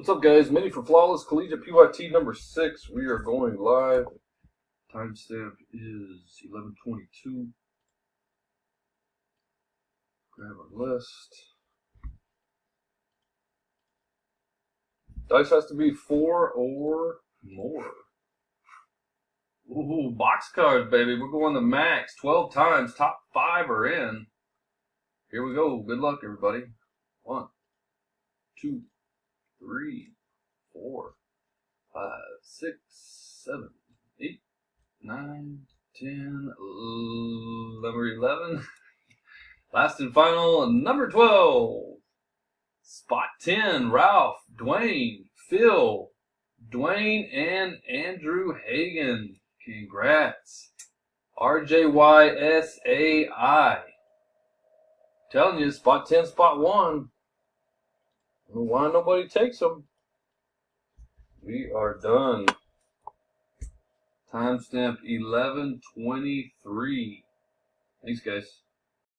What's up, guys? Mini for Flawless Collegiate PYT number 6. We are going live. Timestamp is 11:22. Grab our list. Dice has to be 4 or more. Ooh, box cards, baby. We're going the max. 12 times. Top 5 are in. Here we go. Good luck, everybody. 1, 2, 3, 4, 5, 6, 7, 8, 9, 10, number 11. Last and final, number 12. Spot 10, Ralph, Dwayne, Phil, Dwayne, and Andrew Hagan. Congrats. RJYSAI. Telling you, spot 10, spot 1. I don't know why nobody takes them. We are done. Timestamp 11:23. Thanks, guys.